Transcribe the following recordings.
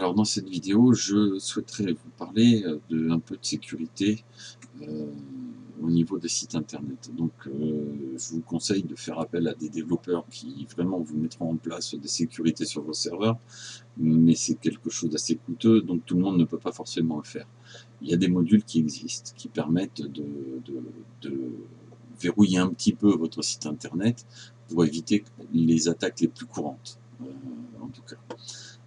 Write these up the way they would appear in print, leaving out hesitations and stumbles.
Alors dans cette vidéo, je souhaiterais vous parler un peu de sécurité euh, au niveau des sites internet. Donc je vous conseille de faire appel à des développeurs qui vraiment vous mettront en place des sécurités sur vos serveurs, mais c'est quelque chose d'assez coûteux, donc tout le monde ne peut pas forcément le faire. Il y a des modules qui existent, qui permettent de verrouiller un petit peu votre site internet pour éviter les attaques les plus courantes, en tout cas.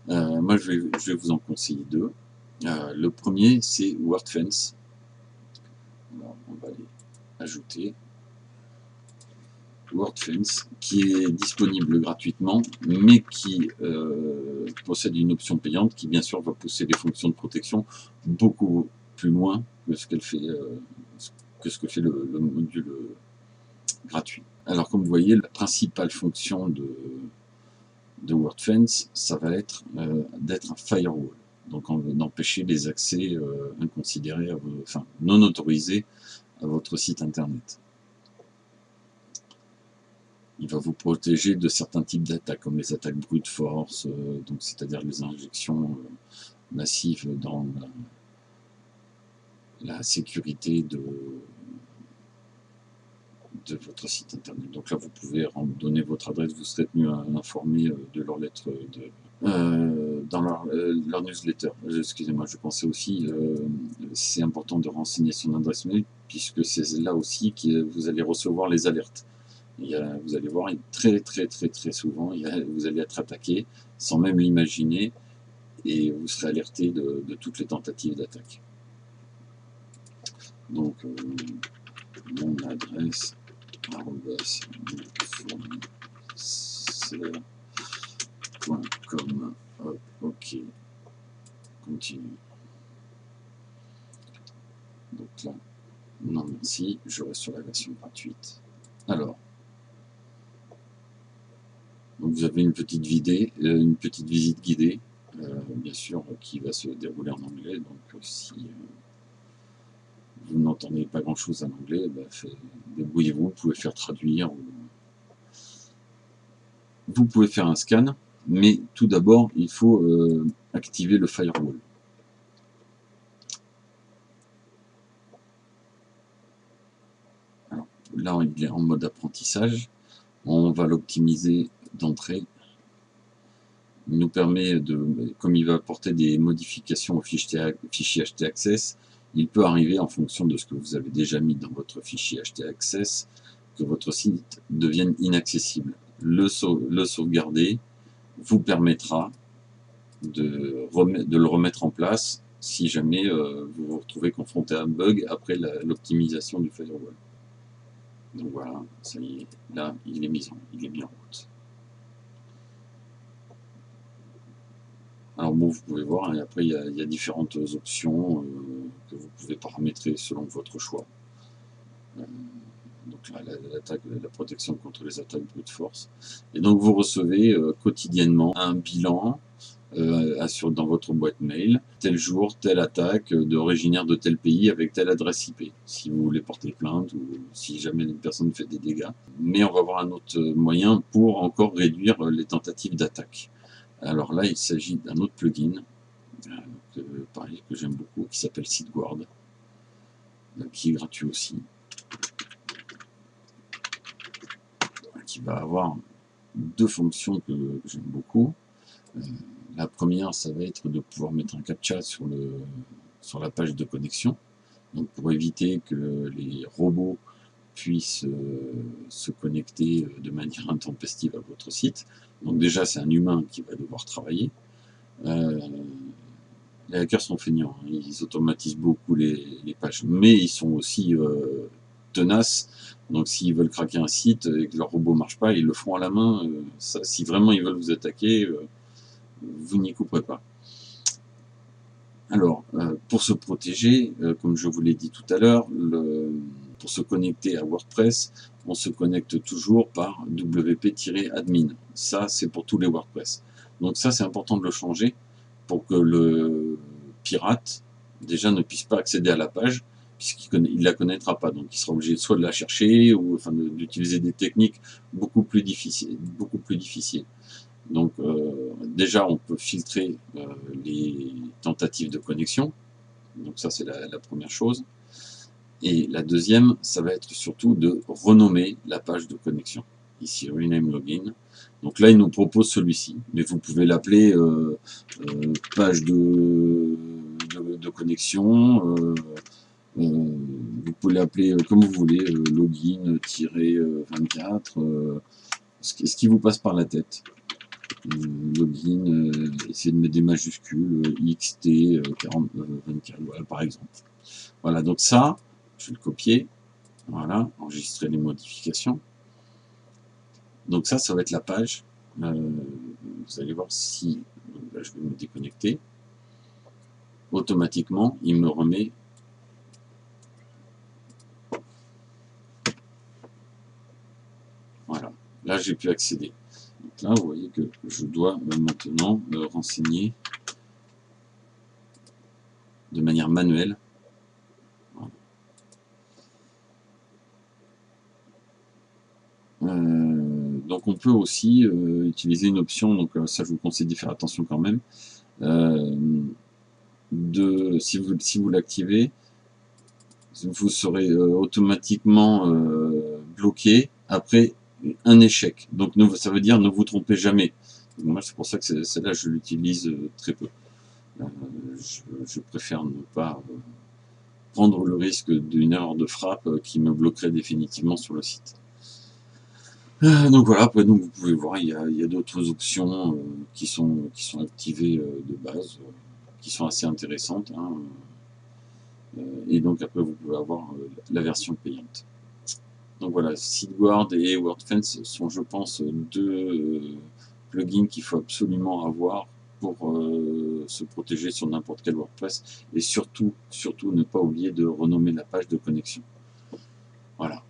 Moi, je vais vous en conseiller deux. Le premier, c'est WordFence. Alors, on va les ajouter. WordFence, qui est disponible gratuitement, mais qui possède une option payante qui, bien sûr, va pousser les fonctions de protection beaucoup plus loin que ce que fait le module gratuit. Alors, comme vous voyez, la principale fonction de WordFence, ça va être d'être un firewall, donc d'empêcher les accès inconsidérés, non autorisés à votre site internet. Il va vous protéger de certains types d'attaques, comme les attaques brute force, donc c'est-à-dire les injections massives dans la sécurité de votre site internet. Donc là, vous pouvez donner votre adresse, vous serez tenu informé de leur lettre dans leur newsletter. Excusez-moi, je pensais aussi, c'est important de renseigner son adresse mail, puisque c'est là aussi que vous allez recevoir les alertes. Vous allez voir, très souvent, vous allez être attaqué sans même l'imaginer, et vous serez alerté de toutes les tentatives d'attaque. Donc, mon adresse .com. Hop, ok, continue. Donc là, non merci, je reste sur la version gratuite. Alors, donc vous avez une petite visite guidée, bien sûr, qui va se dérouler en anglais. Donc si vous n'entendez pas grand chose en anglais, débrouillez-vous, vous pouvez faire traduire, vous pouvez faire un scan, mais tout d'abord il faut activer le firewall. Alors, là il est en mode apprentissage, on va l'optimiser d'entrée. Il nous permet comme il va apporter des modifications au fichier htaccess, il peut arriver, en fonction de ce que vous avez déjà mis dans votre fichier htaccess, que votre site devienne inaccessible. Le sauvegarder vous permettra de le remettre en place si jamais vous vous retrouvez confronté à un bug après l'optimisation du firewall. Donc voilà, ça y est, là il est mis en route. Alors bon, vous pouvez voir, et après il y a différentes options que vous pouvez paramétrer selon votre choix. Donc là, la protection contre les attaques brute force. Et donc vous recevez quotidiennement un bilan dans votre boîte mail, tel jour, telle attaque originaire de tel pays avec telle adresse IP, si vous voulez porter plainte ou si jamais une personne fait des dégâts. Mais on va voir un autre moyen pour encore réduire les tentatives d'attaque. Alors là, il s'agit d'un autre plugin, pareil, que j'aime beaucoup, qui s'appelle SiteGuard, qui est gratuit aussi, qui va avoir deux fonctions que j'aime beaucoup. La première, ça va être de pouvoir mettre un captcha sur la page de connexion, donc pour éviter que les robots puissent se connecter de manière intempestive à votre site. Donc déjà, c'est un humain qui va devoir travailler. Les hackers sont feignants, hein. Ils automatisent beaucoup les pages, mais ils sont aussi tenaces. Donc s'ils veulent craquer un site et que leur robot ne marche pas, ils le feront à la main. Si vraiment ils veulent vous attaquer, vous n'y couperez pas. Alors, pour se protéger, comme je vous l'ai dit tout à l'heure, pour se connecter à WordPress, on se connecte toujours par wp-admin. Ça, c'est pour tous les WordPress. Donc ça, c'est important de le changer pour que le pirate, déjà, ne puisse pas accéder à la page, puisqu'il ne la connaîtra pas. Donc il sera obligé soit de la chercher, ou d'utiliser des techniques beaucoup plus difficiles. Donc déjà, on peut filtrer les tentatives de connexion. Donc ça, c'est la première chose. Et la deuxième, ça va être surtout de renommer la page de connexion. Ici, Rename Login. Donc là, il nous propose celui-ci, mais vous pouvez l'appeler page de connexion. Vous pouvez l'appeler comme vous voulez, login-24, ce qui vous passe par la tête. Login, essayez de mettre des majuscules, XT 40, 24, voilà, par exemple. Voilà, donc ça, je vais le copier, voilà, enregistrer les modifications. Donc ça va être la page. Vous allez voir si, là, je vais me déconnecter. Automatiquement, il me remet. Voilà, là j'ai pu accéder. Donc là, vous voyez que je dois maintenant me renseigner de manière manuelle. Voilà. Donc on peut aussi utiliser une option, donc ça je vous conseille d'y faire attention quand même, si vous l'activez, vous serez automatiquement bloqué après un échec. Donc ça veut dire ne vous trompez jamais. Donc, moi c'est pour ça que celle-là je l'utilise très peu. Je préfère ne pas prendre le risque d'une erreur de frappe qui me bloquerait définitivement sur le site. Donc voilà, après donc vous pouvez voir, il y a d'autres options qui sont activées de base, qui sont assez intéressantes, hein, et donc après vous pouvez avoir la version payante. Donc voilà, SiteGuard et WordFence sont, je pense, deux plugins qu'il faut absolument avoir pour se protéger sur n'importe quel WordPress, et surtout ne pas oublier de renommer la page de connexion. Voilà.